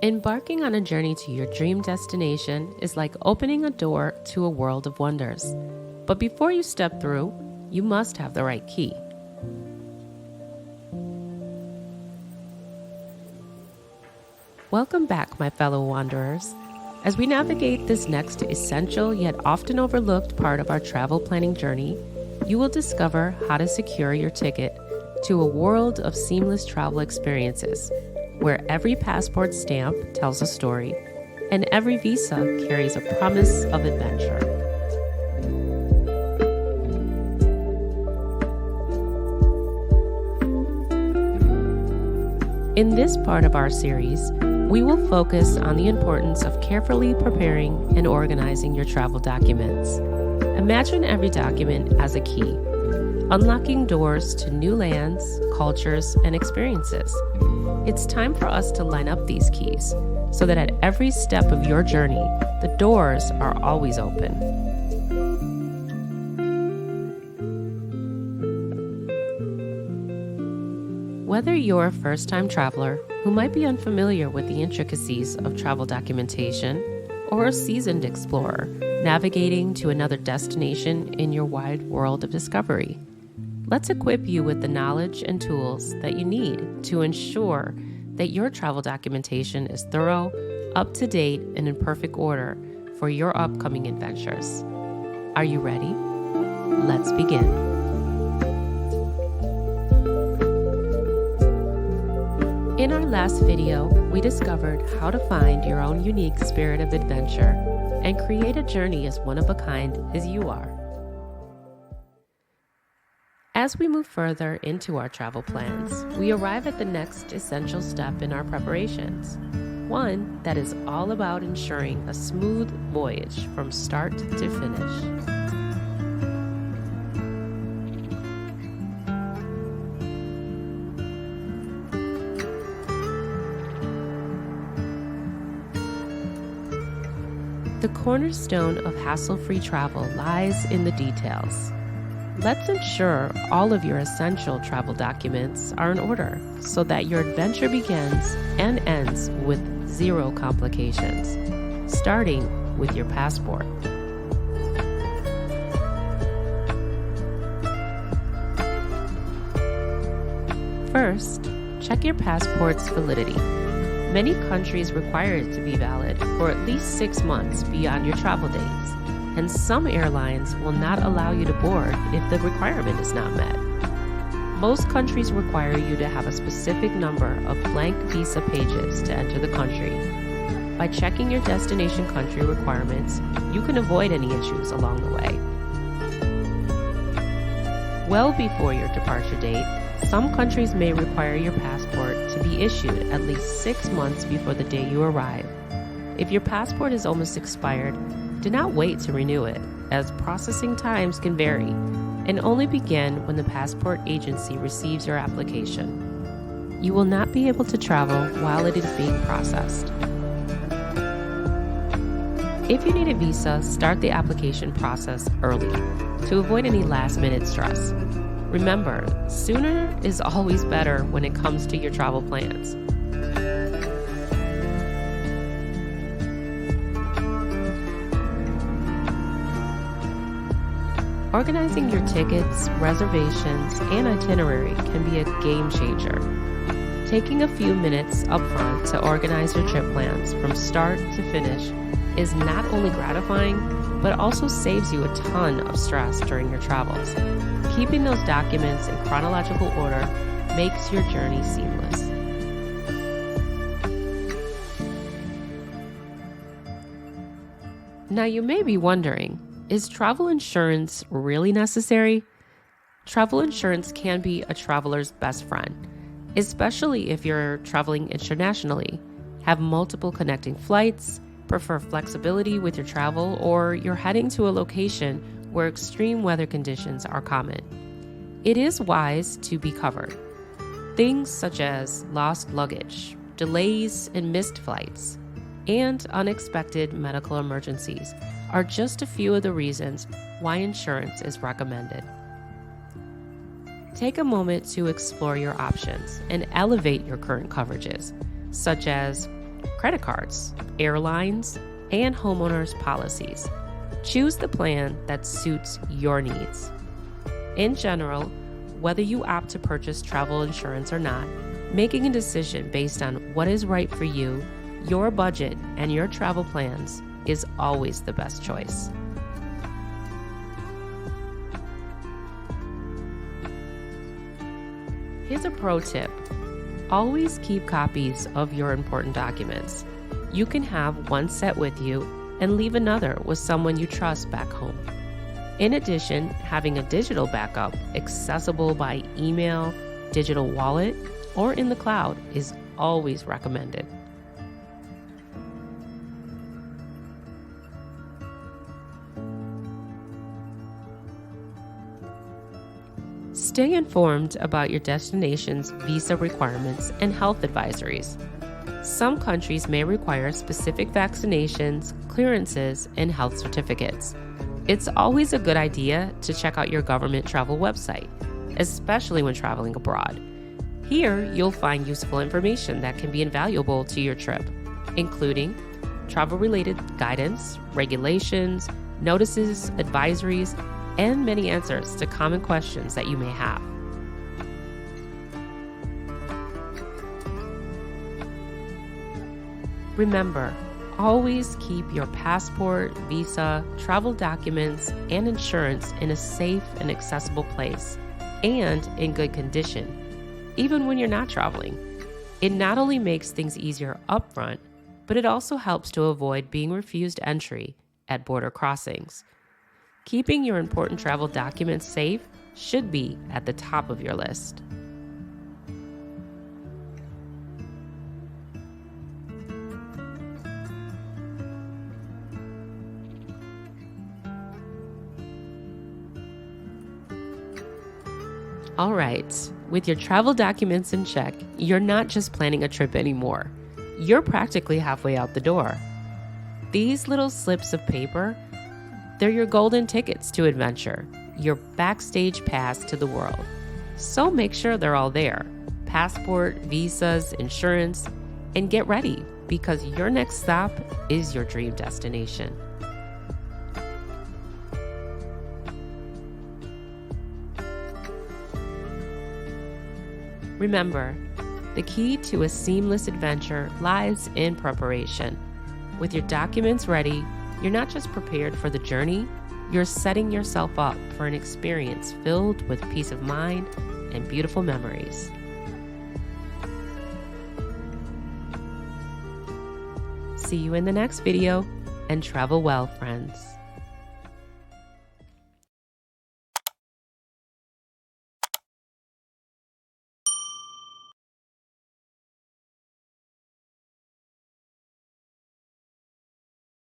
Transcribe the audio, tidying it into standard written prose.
Embarking on a journey to your dream destination is like opening a door to a world of wonders. But before you step through, you must have the right key. Welcome back, my fellow wanderers. As we navigate this next essential yet often overlooked part of our travel planning journey, you will discover how to secure your ticket to a world of seamless travel experiences, where every passport stamp tells a story and every visa carries a promise of adventure. In this part of our series, we will focus on the importance of carefully preparing and organizing your travel documents. Imagine every document as a key, unlocking doors to new lands, cultures, and experiences. It's time for us to line up these keys so that at every step of your journey, the doors are always open. Whether you're a first-time traveler who might be unfamiliar with the intricacies of travel documentation, or a seasoned explorer navigating to another destination in your wide world of discovery, let's equip you with the knowledge and tools that you need to ensure that your travel documentation is thorough, up-to-date, and in perfect order for your upcoming adventures. Are you ready? Let's begin. In our last video, we discovered how to find your own unique spirit of adventure and create a journey as one of a kind as you are. As we move further into our travel plans, we arrive at the next essential step in our preparations, one that is all about ensuring a smooth voyage from start to finish. The cornerstone of hassle-free travel lies in the details. Let's ensure all of your essential travel documents are in order so that your adventure begins and ends with zero complications, starting with your passport. First, check your passport's validity. Many countries require it to be valid for at least 6 months beyond your travel dates, and some airlines will not allow you to board if the requirement is not met. Most countries require you to have a specific number of blank visa pages to enter the country. By checking your destination country requirements, you can avoid any issues along the way. Well before your departure date, some countries may require your passport to be issued at least 6 months before the day you arrive. If your passport is almost expired, do not wait to renew it, as processing times can vary and only begin when the passport agency receives your application. You will not be able to travel while it is being processed. If you need a visa, start the application process early to avoid any last-minute stress. Remember, sooner is always better when it comes to your travel plans. Organizing your tickets, reservations, and itinerary can be a game changer. Taking a few minutes up front to organize your trip plans from start to finish is not only gratifying, but also saves you a ton of stress during your travels. Keeping those documents in chronological order makes your journey seamless. Now you may be wondering, is travel insurance really necessary? Travel insurance can be a traveler's best friend, especially if you're traveling internationally, have multiple connecting flights, prefer flexibility with your travel, or you're heading to a location where extreme weather conditions are common. It is wise to be covered. Things such as lost luggage, delays and missed flights, and unexpected medical emergencies are just a few of the reasons why insurance is recommended. Take a moment to explore your options and elevate your current coverages, such as credit cards, airlines, and homeowners policies. Choose the plan that suits your needs. In general, whether you opt to purchase travel insurance or not, making a decision based on what is right for you, your budget, and your travel plans is always the best choice. Here's a pro tip. Always keep copies of your important documents. You can have one set with you and leave another with someone you trust back home. In addition, having a digital backup accessible by email, digital wallet, or in the cloud is always recommended. Stay informed about your destination's visa requirements and health advisories. Some countries may require specific vaccinations, clearances, and health certificates. It's always a good idea to check out your government travel website, especially when traveling abroad. Here, you'll find useful information that can be invaluable to your trip, including travel-related guidance, regulations, notices, advisories, and many answers to common questions that you may have. Remember, always keep your passport, visa, travel documents, and insurance in a safe and accessible place and in good condition, even when you're not traveling. It not only makes things easier upfront, but it also helps to avoid being refused entry at border crossings. Keeping your important travel documents safe should be at the top of your list. All right, with your travel documents in check, you're not just planning a trip anymore. You're practically halfway out the door. These little slips of paper, they're your golden tickets to adventure, your backstage pass to the world. So make sure they're all there. Passport, visas, insurance, and get ready because your next stop is your dream destination. Remember, the key to a seamless adventure lies in preparation. With your documents ready, you're not just prepared for the journey, you're setting yourself up for an experience filled with peace of mind and beautiful memories. See you in the next video, and travel well, friends.